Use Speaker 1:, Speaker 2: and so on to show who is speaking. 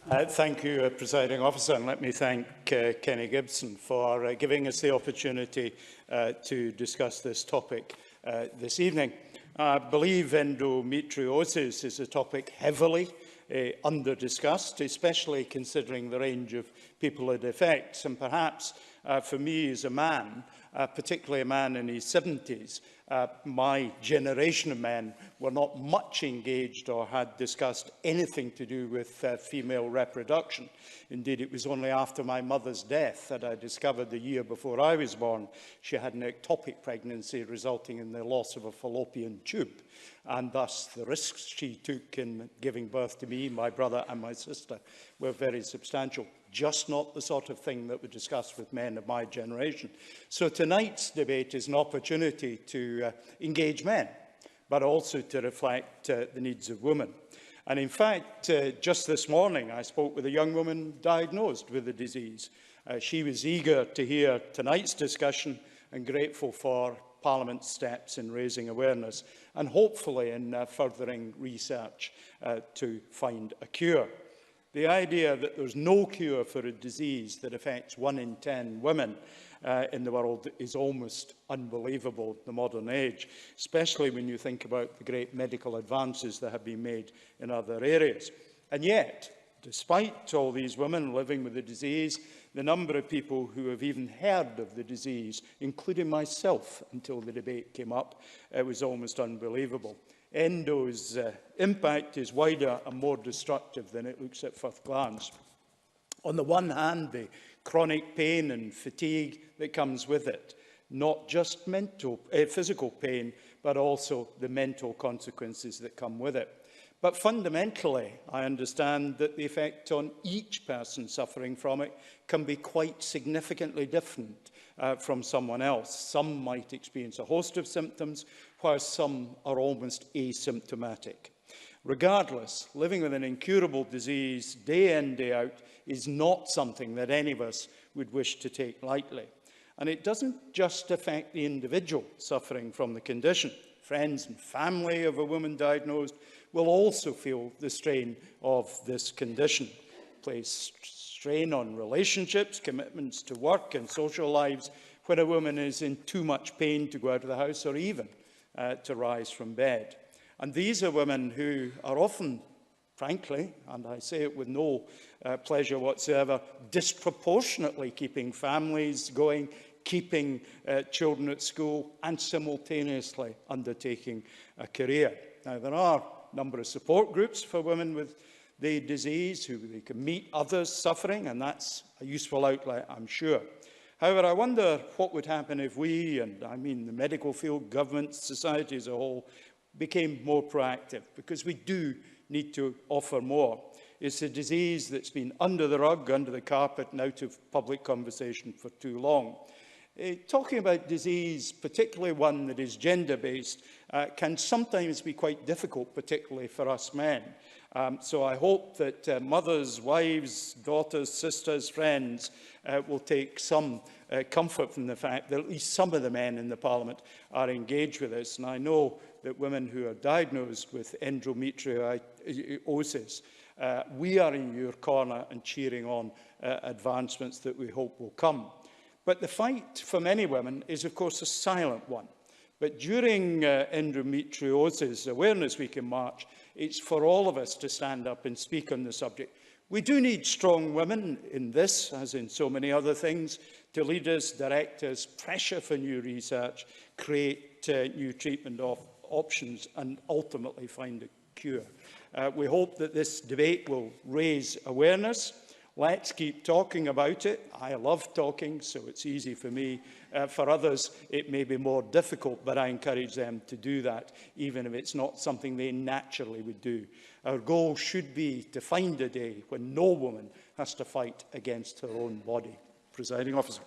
Speaker 1: Thank you, Presiding Officer, and let me thank Kenny Gibson for giving us the opportunity to discuss this topic this evening. I believe endometriosis is a topic heavily under-discussed, especially considering the range of people it affects. And perhaps for me as a man, particularly a man in his 70s, my generation of men were not much engaged or had discussed anything to do with female reproduction. Indeed, it was only after my mother's death that I discovered the year before I was born she had an ectopic pregnancy resulting in the loss of a fallopian tube. And thus the risks she took in giving birth to me, my brother and my sister were very substantial. Just not the sort of thing that we discuss with men of my generation. So tonight's debate is an opportunity to engage men, but also to reflect the needs of women. And in fact, just this morning, I spoke with a young woman diagnosed with the disease. She was eager to hear tonight's discussion and grateful for Parliament's steps in raising awareness and hopefully in furthering research to find a cure. The idea that there's no cure for a disease that affects 1 in 10 women in the world is almost unbelievable in the modern age, especially when you think about the great medical advances that have been made in other areas. And yet, despite all these women living with the disease, the number of people who have even heard of the disease, including myself until the debate came up, was almost unbelievable. Endo's impact is wider and more destructive than it looks at first glance. On the one hand, the chronic pain and fatigue that comes with it, not just physical pain, but also the mental consequences that come with it. But fundamentally, I understand that the effect on each person suffering from it can be quite significantly different from someone else. Some might experience a host of symptoms, while some are almost asymptomatic. Regardless, living with an incurable disease day in, day out is not something that any of us would wish to take lightly. And it doesn't just affect the individual suffering from the condition. Friends and family of a woman diagnosed will also feel the strain of this condition, place strain on relationships, commitments to work and social lives when a woman is in too much pain to go out of the house or even to rise from bed. And these are women who are often, frankly, and I say it with no pleasure whatsoever, disproportionately keeping families going, keeping children at school and simultaneously undertaking a career. Now, there are a number of support groups for women with the disease who they can meet others suffering, and that's a useful outlet, I'm sure. However, I wonder what would happen if we, and I mean the medical field, governments, society as a whole, became more proactive, because we do need to offer more. It's a disease that's been under the rug, under the carpet, and out of public conversation for too long. Talking about disease, particularly one that is gender-based, can sometimes be quite difficult, particularly for us men. So I hope that mothers, wives, daughters, sisters, friends will take some comfort from the fact that at least some of the men in the Parliament are engaged with this. And I know that women who are diagnosed with endometriosis, we are in your corner and cheering on advancements that we hope will come. But the fight for many women is, of course, a silent one. But during Endometriosis Awareness Week in March, it's for all of us to stand up and speak on the subject. We do need strong women in this, as in so many other things, to lead us, direct us, pressure for new research, create new treatment options, and ultimately find a cure. We hope that this debate will raise awareness. Let's keep talking about it. I love talking, so it's easy for me. For others, it may be more difficult, but I encourage them to do that, even if it's not something they naturally would do. Our goal should be to find a day when no woman has to fight against her own body. Presiding Officer.